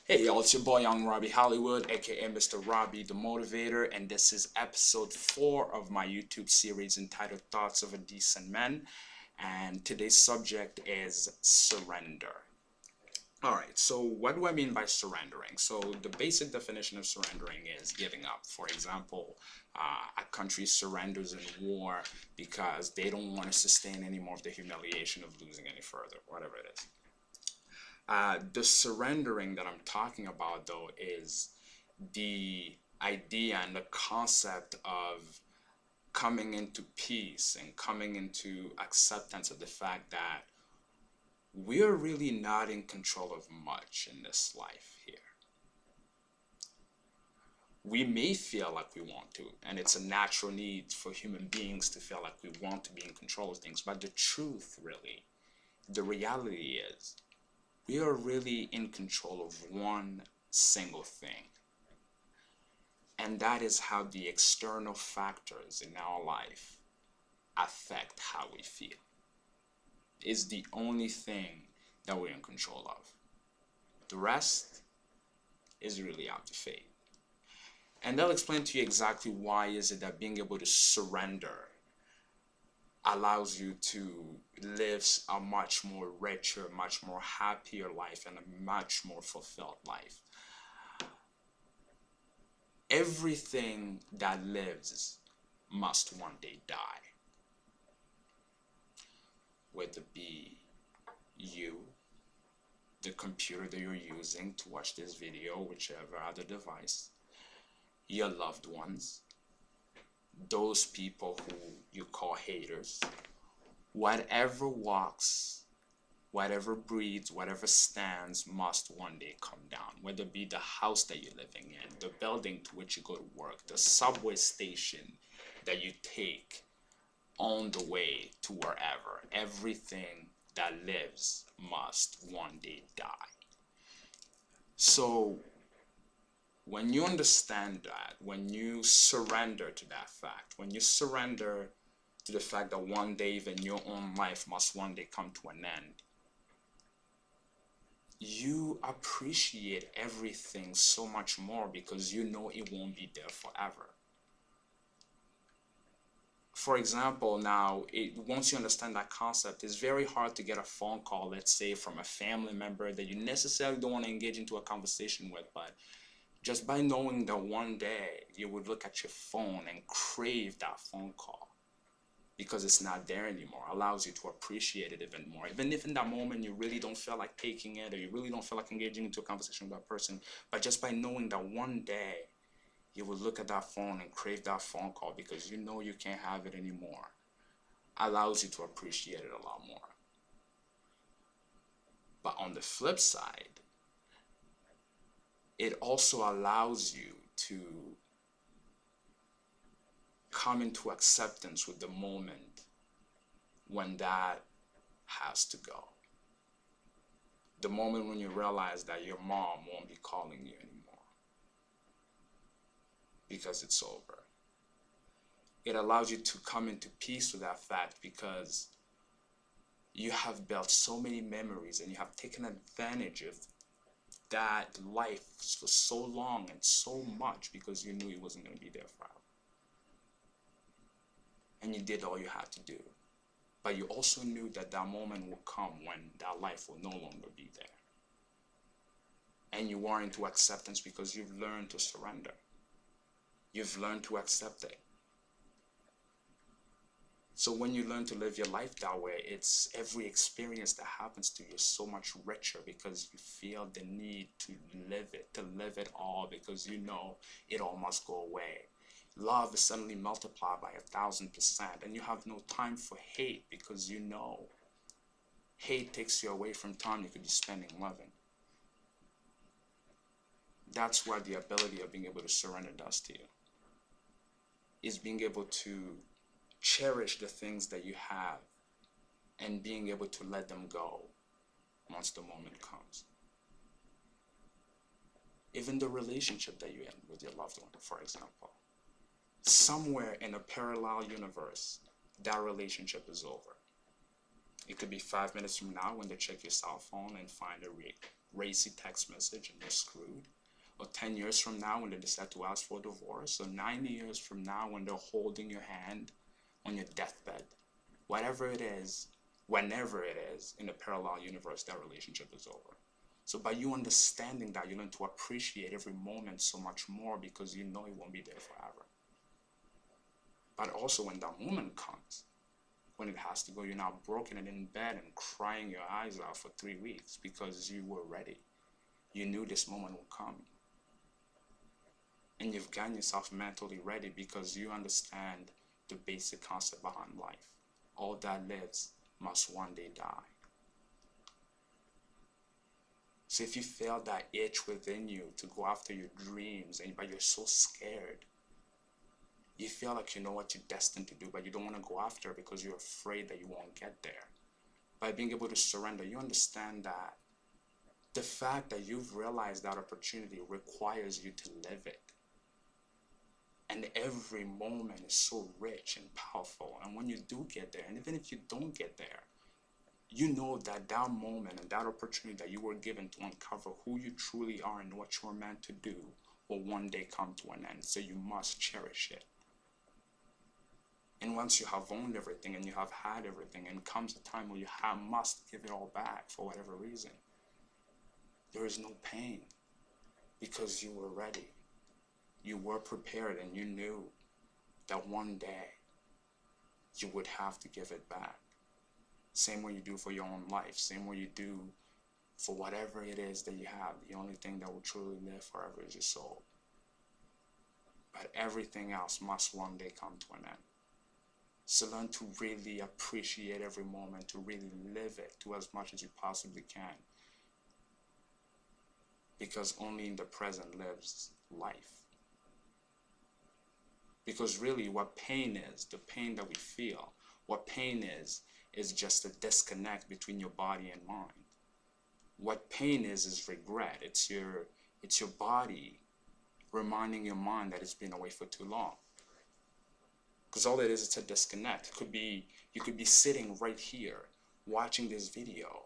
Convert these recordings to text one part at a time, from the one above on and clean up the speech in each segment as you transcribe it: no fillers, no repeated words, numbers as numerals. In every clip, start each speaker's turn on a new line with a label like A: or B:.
A: Hey y'all, it's your boy Young Robbie Hollywood, aka Mr. Robbie the Motivator, and this is episode 4 of my YouTube series entitled Thoughts of a Decent Man. And today's subject is surrender. Alright, so what do I mean by surrendering? So the basic definition of surrendering is giving up. For example, a country surrenders in war because they don't want to sustain any more of the humiliation of losing any further, whatever it is. The surrendering that I'm talking about, though, is the idea and the concept of coming into peace and coming into acceptance of the fact that we're really not in control of much in this life here. We may feel like we want to, and it's a natural need for human beings to feel like we want to be in control of things, but the truth, really, the reality is, we are really in control of one single thing. And that is how the external factors in our life affect how we feel. It's the only thing that we're in control of. The rest is really out to fate. And they'll explain to you exactly why is it that being able to surrender allows you to live a much more richer, much more happier life and a much more fulfilled life. Everything that lives must one day die. Whether it be you, the computer that you're using to watch this video, whichever other device, your loved ones, those people who you call haters, whatever walks, whatever breeds, whatever stands must one day come down, whether it be the house that you're living in, the building to which you go to work, the subway station that you take on the way to wherever. Everything that lives must one day die. So when you understand that, when you surrender to that fact, when you surrender to the fact that one day even your own life must one day come to an end, you appreciate everything so much more because you know it won't be there forever. For example, now, once you understand that concept, it's very hard to get a phone call, let's say, from a family member that you necessarily don't want to engage into a conversation with, but just by knowing that one day you would look at your phone and crave that phone call because it's not there anymore, allows you to appreciate it even more. Even if in that moment you really don't feel like taking it or you really don't feel like engaging into a conversation with that person, but just by knowing that one day you will look at that phone and crave that phone call because you know you can't have it anymore, allows you to appreciate it a lot more. But on the flip side, it also allows you to come into acceptance with the moment when that has to go. The moment when you realize that your mom won't be calling you anymore because it's over. It allows you to come into peace with that fact because you have built so many memories and you have taken advantage of that life for so long and so much because you knew it wasn't going to be there forever. And you did all you had to do. But you also knew that that moment would come when that life will no longer be there. And you are into acceptance because you've learned to surrender. You've learned to accept it. So when you learn to live your life that way, it's every experience that happens to you is so much richer because you feel the need to live it all because you know it all must go away. Love is suddenly multiplied by 1,000%, and you have no time for hate because you know hate takes you away from time you could be spending loving. That's what the ability of being able to surrender does to you. Is being able to cherish the things that you have and being able to let them go once the moment comes. Even the relationship that you're in with your loved one, for example. Somewhere in a parallel universe, that relationship is over. It could be 5 minutes from now when they check your cell phone and find a racy text message and you're screwed. Or 10 years from now when they decide to ask for divorce. Or 90 years from now when they're holding your hand on your deathbed. Whatever it is, whenever it is, in a parallel universe, that relationship is over. So by you understanding that, you learn to appreciate every moment so much more because you know it won't be there forever. But also when that moment comes, when it has to go, you're not broken and in bed and crying your eyes out for 3 weeks because you were ready. You knew this moment would come. And you've gotten yourself mentally ready because you understand the basic concept behind life. All that lives must one day die. So if you feel that itch within you to go after your dreams, but you're so scared, you feel like you know what you're destined to do, but you don't want to go after it because you're afraid that you won't get there. By being able to surrender, you understand that the fact that you've realized that opportunity requires you to live it. And every moment is so rich and powerful. And when you do get there, and even if you don't get there, you know that that moment and that opportunity that you were given to uncover who you truly are and what you were meant to do will one day come to an end. So you must cherish it. And once you have owned everything and you have had everything, and comes a time where you must give it all back for whatever reason, there is no pain because you were ready. You were prepared and you knew that one day you would have to give it back. Same way you do for your own life, same way you do for whatever it is that you have. The only thing that will truly live forever is your soul. But everything else must one day come to an end. So learn to really appreciate every moment, to really live it to as much as you possibly can. Because only in the present lives life. Because really what pain is, the pain that we feel, what pain is just a disconnect between your body and mind. What pain is regret. It's your body reminding your mind that it's been away for too long. Because all it is, it's a disconnect. It could be, you could be sitting right here watching this video,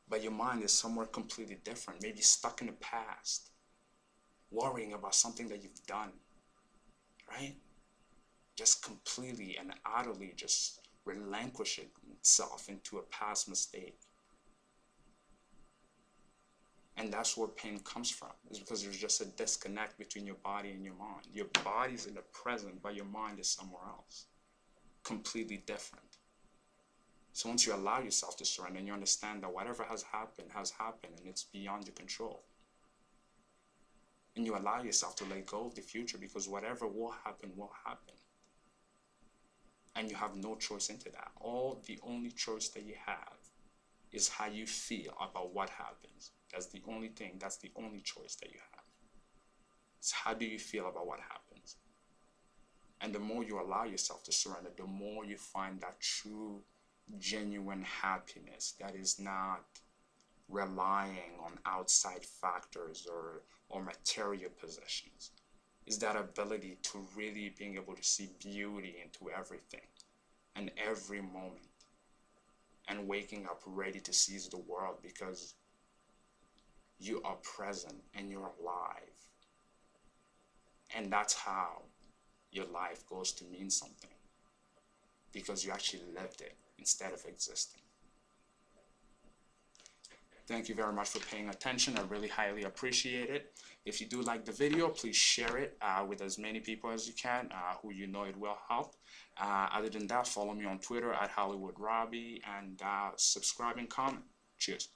A: but your mind is somewhere completely different, maybe stuck in the past, worrying about something that you've done, right? Just completely and utterly just relinquishing itself into a past mistake. And that's where pain comes from, is because there's just a disconnect between your body and your mind. Your body's in the present, but your mind is somewhere else, completely different. So once you allow yourself to surrender and you understand that whatever has happened, and it's beyond your control. And you allow yourself to let go of the future because whatever will happen, will happen. And you have no choice into that. The only choice that you have is how you feel about what happens. That's the only thing, that's the only choice that you have. It's how do you feel about what happens? And the more you allow yourself to surrender, the more you find that true, genuine happiness that is not relying on outside factors or material possessions. Is that ability to really being able to see beauty into everything and every moment, and waking up ready to seize the world because you are present and you're alive. And that's how your life goes to mean something, because you actually lived it instead of existing. Thank you very much for paying attention. I really highly appreciate it. If you do like the video, please share it with as many people as you can who you know it will help. Other than that, follow me on Twitter at HollywoodRobbie and subscribe and comment. Cheers.